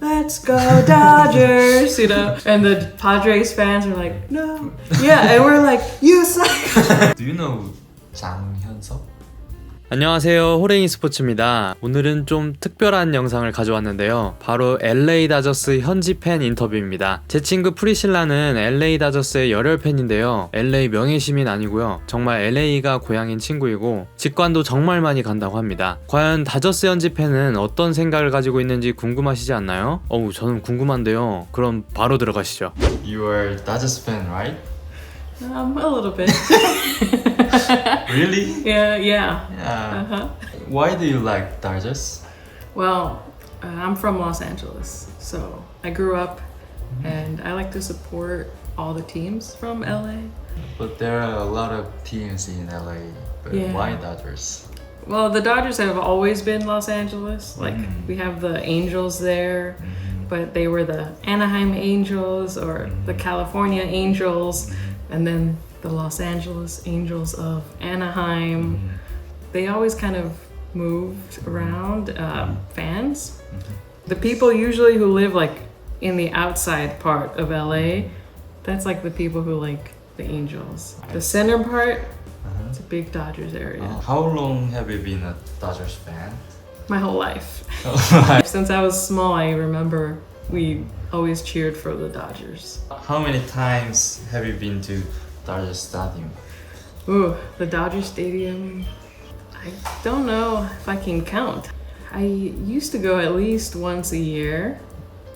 let's go Dodgers, you know, and the Padres fans are like, no, yeah, and we're like, you suck. Do you know 장현석? 안녕하세요, 호랭이 스포츠입니다. 오늘은 좀 특별한 영상을 가져왔는데요. 바로 LA다저스 현지팬 인터뷰입니다. 제 친구 프리실라는 LA다저스의 열혈 팬인데요. LA 명예시민 아니고요. 정말 LA가 고향인 친구이고 직관도 정말 많이 간다고 합니다. 과연 다저스 현지팬은 어떤 생각을 가지고 있는지 궁금하시지 않나요? 저는 궁금한데요. 그럼 바로 들어가시죠. You are 다저스팬, right? A little bit. Really? Yeah. Yeah. Why do you like Dodgers? Well, I'm from Los Angeles, so I grew up and I like to support all the teams from LA. But there are a lot of teams in LA. But Yeah. why Dodgers? Well, the Dodgers have always been Los Angeles. Like, we have the Angels there, but they were the Anaheim Angels or the California Angels, and then the Los Angeles Angels of Anaheim. They always kind of moved around fans. The people usually who live like in the outside part of LA, that's like the people who like the Angels. The center part, it's a big Dodgers area. How long have you been a Dodgers fan? My whole life. Since I was small, I remember we always cheered for the Dodgers. How many times have you been to Dodgers Stadium? Ooh, the Dodger Stadium. I don't know if I can count. I used to go at least once a year.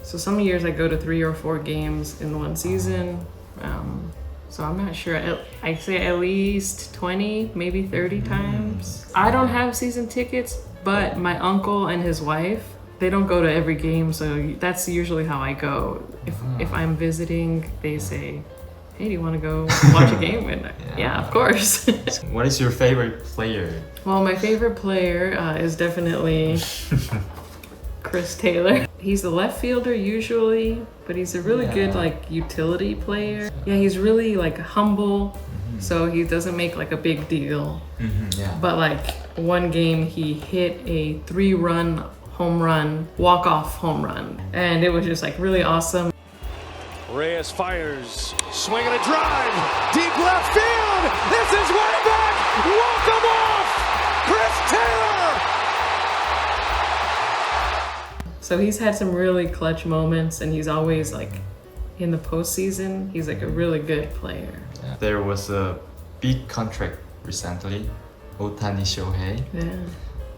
So some years I go to 3 or 4 games in one season. So I'm not sure. I'd say at least 20, maybe 30 times. I don't have season tickets, but my uncle and his wife, they don't go to every game, so that's usually how I go. If I'm visiting, they say, hey, do you want to go watch a game? And yeah, of course. What is your favorite player? Well, my favorite player is definitely Chris Taylor. He's the left fielder usually, but he's a really good like utility player. Yeah, he's really like humble, so he doesn't make like a big deal. But like one game he hit a 3-run home run, walk-off home run, and it was just like really awesome. Reyes fires, swing and a drive, deep left field. This is way back. Walk him off, Chris Taylor. So he's had some really clutch moments, and he's always like in the postseason. He's like a really good player. There was a big contract recently, Otani의. Yeah.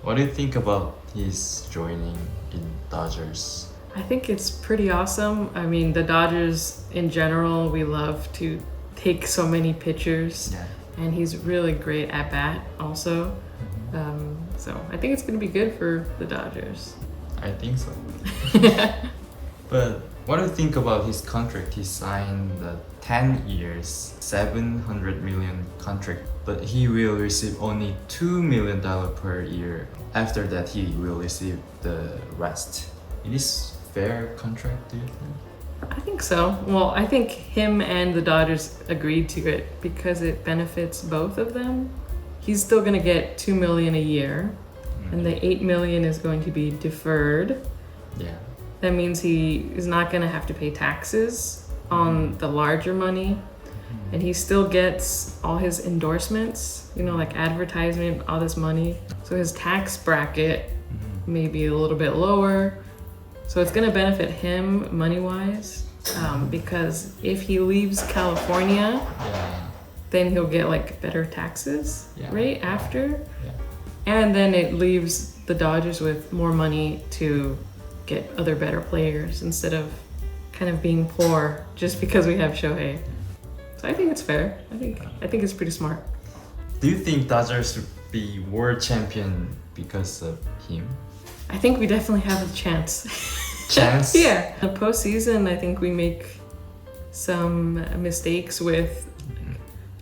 What do you think about his joining in Dodgers? I think it's pretty awesome. I mean, the Dodgers in general, we love to take so many pitchers, and he's really great at bat also. So I think it's going to be good for the Dodgers. I think so. But what do you think about his contract? He signed the 10 years, $700 million contract, but he will receive only $2 million per year. After that, he will receive the rest. It is fair contract, do you think? I think so. Well, I think him and the Dodgers agreed to it because it benefits both of them. He's still going to get $2 million a year, and the $8 million is going to be deferred. Yeah. That means he is not going to have to pay taxes on the larger money, and he still gets all his endorsements, you know, like advertisement, all this money. So his tax bracket may be a little bit lower. So it's going to benefit him money-wise, because if he leaves California, then he'll get like better taxes right after. And then it leaves the Dodgers with more money to get other better players instead of kind of being poor just because we have Shohei. So I think it's fair. I think it's pretty smart. Do you think Dodgers should be world champion because of him? I think we definitely have a chance. Chance? Yeah. The postseason, I think we make some mistakes with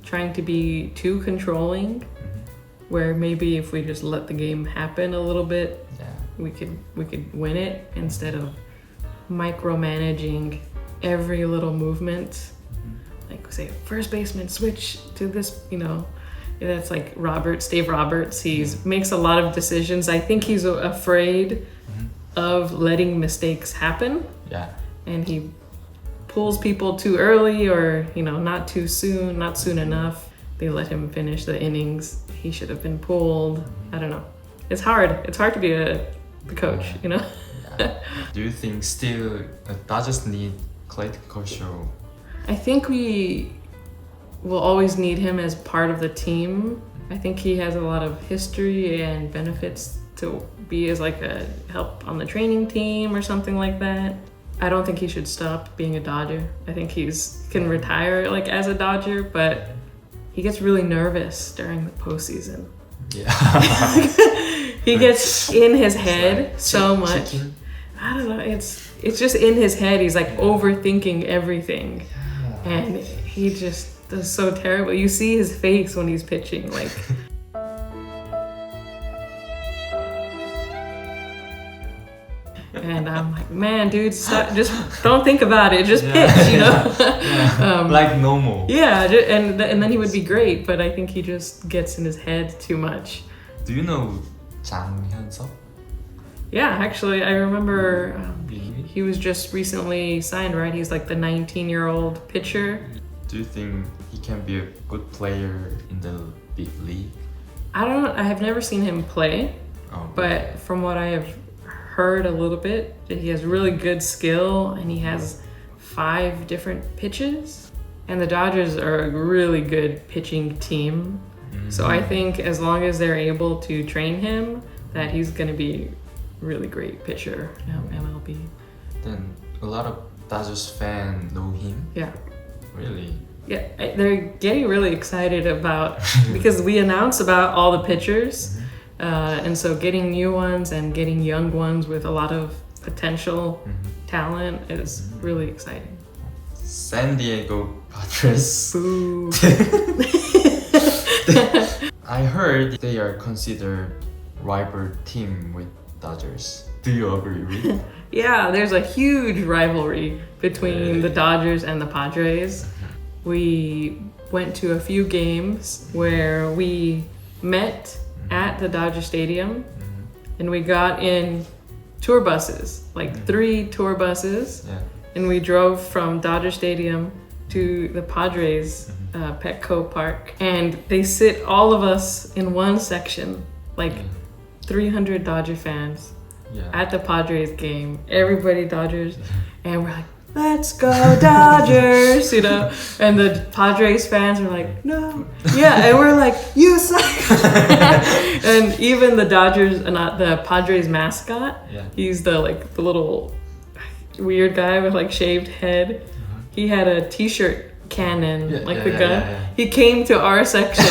trying to be too controlling, where maybe if we just let the game happen a little bit, we could win it instead of micromanaging every little movement. Like say first baseman switch to this, you know. That's like Dave Roberts. He makes a lot of decisions. I think he's afraid of letting mistakes happen. Yeah. And he pulls people too early or, not too soon, not soon enough. They let him finish the innings. He should have been pulled. I don't know. It's hard. It's hard to be the coach, Yeah. Do you think still Dodgers need Clayton Kershaw? I think we will always need him as part of the team. I think he has a lot of history and benefits to be as like a help on the training team or something like that. I don't think he should stop being a Dodger. I think can retire like as a Dodger, but he gets really nervous during the postseason. Yeah. He gets in his head like so much. chicken. I don't know. It's just in his head. He's like overthinking everything, and he just does so terrible. You see his face when he's pitching, like. And I'm like, man, dude, stop, just don't think about it. Just pitch, Like normal. Yeah, and then he would be great, but I think he just gets in his head too much. Do you know 장현석? Yeah, actually, I remember Really? he was just recently signed, right? He's like the 19-year-old pitcher. Do you think he can be a good player in the big league? I have never seen him play, Oh, but from what I have heard a little bit, that he has really good skill and he has 5 different pitches. And the Dodgers are a really good pitching team. So I think as long as they're able to train him, that he's going to be a really great pitcher in MLB. Then a lot of Dodgers fans know him. Yeah. Really? Yeah, they're getting really excited about, because we announced about all the pitchers. And so getting new ones and getting young ones with a lot of potential talent is really exciting. 샌디에이고 Padres. Boo. I heard they are considered rival team with Dodgers. Do you agree with? Yeah, there's a huge rivalry between the Dodgers and the Padres. We went to a few games where we met at the Dodger Stadium and we got in tour buses, like 3 tour buses, Yeah. and we drove from Dodger Stadium to the Padres Petco Park, and they sit all of us in one section, like 300 Dodger fans Yeah. at the Padres game, everybody Dodgers, and we're like, let's go Dodgers, and the Padres fans are like, no, yeah, and we're like, you suck. And even the Dodgers, not the Padres mascot, he's the little weird guy with like shaved head. He had a t-shirt cannon, the gun. Yeah. He came to our section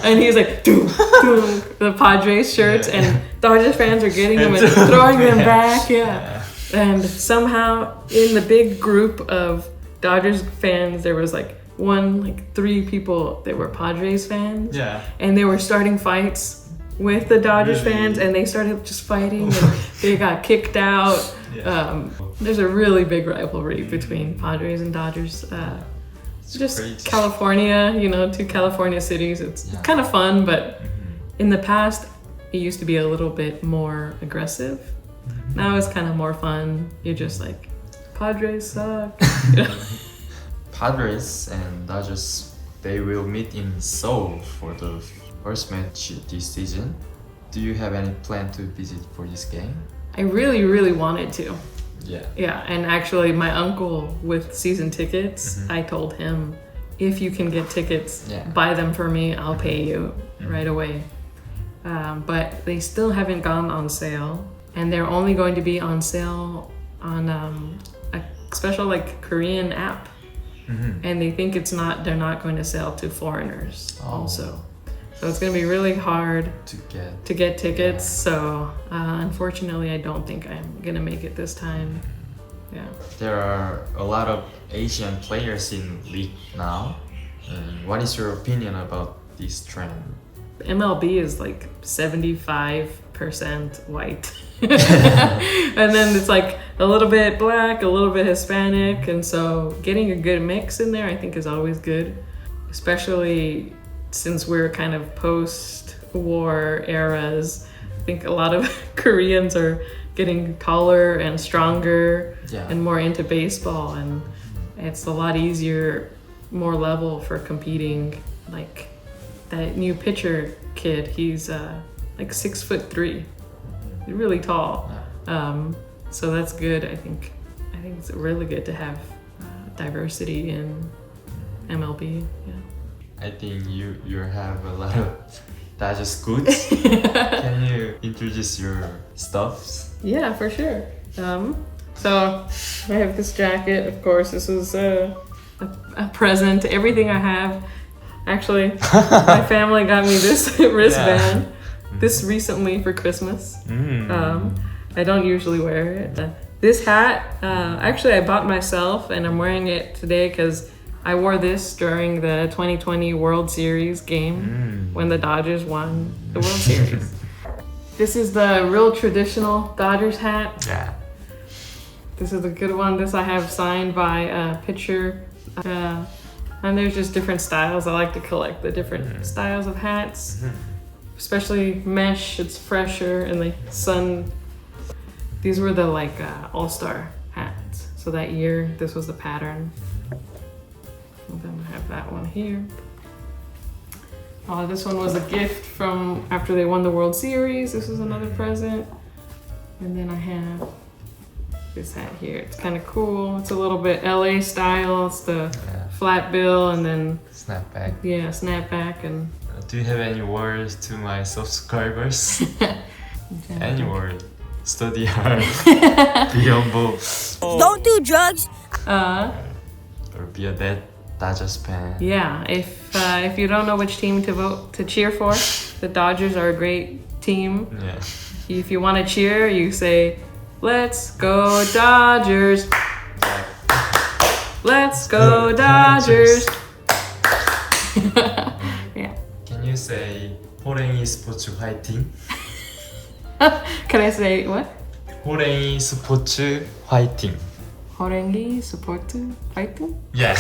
and he's like, doom, doom, the Padres shirts, and Dodgers fans are getting them and throwing them back. Yeah. And somehow in the big group of Dodgers fans, there was like 3 people that were Padres fans. Yeah. And they were starting fights with the Dodgers fans, and they started just fighting and they got kicked out. There's a really big rivalry between Padres and Dodgers. Just crazy. California, 2 California cities. It's kind of fun, but in the past, it used to be a little bit more aggressive. Now it's kind of more fun. You're just like, Padres suck. Padres and Dodgers, they will meet in Seoul for the first match this season. Do you have any plan to visit for this game? I really, really wanted to. Yeah. Yeah, and actually my uncle with season tickets, I told him, if you can get tickets, buy them for me, I'll pay you right away. But they still haven't gone on sale, and they're only going to be on sale on a special Korean app. And they think they're not going to sell to foreigners also. So it's going to be really hard to get tickets. So unfortunately, I don't think I'm going to make it this time. Yeah. There are a lot of Asian players in league now. What is your opinion about this trend? MLB is like 75% white. And then it's like a little bit black, a little bit Hispanic. And so getting a good mix in there, I think, is always good, especially since we're kind of post-war eras. I think a lot of Koreans are getting taller and stronger Yeah. and more into baseball, and it's a lot easier, more level for competing. Like that new pitcher kid, he's like 6'3", really tall. So that's good. I think it's really good to have diversity in MLB. Yeah. I think you have a lot of Dodgers goods. Can you introduce your stuffs? Yeah, for sure. So I have this jacket. Of course, this is a present. Everything I have. Actually, my family got me this wristband. This recently for Christmas. I don't usually wear it. This hat, actually I bought myself and I'm wearing it today because I wore this during the 2020 World Series game when the Dodgers won the World Series. This is the real traditional Dodgers hat. Yeah. This is a good one. This I have signed by a pitcher. And there's just different styles. I like to collect the different styles of hats. Especially mesh, it's fresher, and the sun. These were the like all-star hats. So that year, this was the pattern. And then I have that one here. This one was a gift from after they won the World Series. This is another present. And then I have this hat here. It's kind of cool. It's a little bit LA style. It's the flat bill and then Snapback. yeah, snapback and. Do you have any words to my subscribers? Any word? Study hard. Be humble. Don't do drugs. Or be a bad Dajors팬. Yeah, if you don't know which team to cheer for, the Dodgers are a great team. Yeah. If you want to cheer, you say, "Let's go Dodgers! Let's go Dodgers!" Yeah. Can you say 호랭이 스포츠 화이팅? Can I say what? 호랭이 스포츠 화이팅. 호랭이 스포츠 파이팅? Yeah.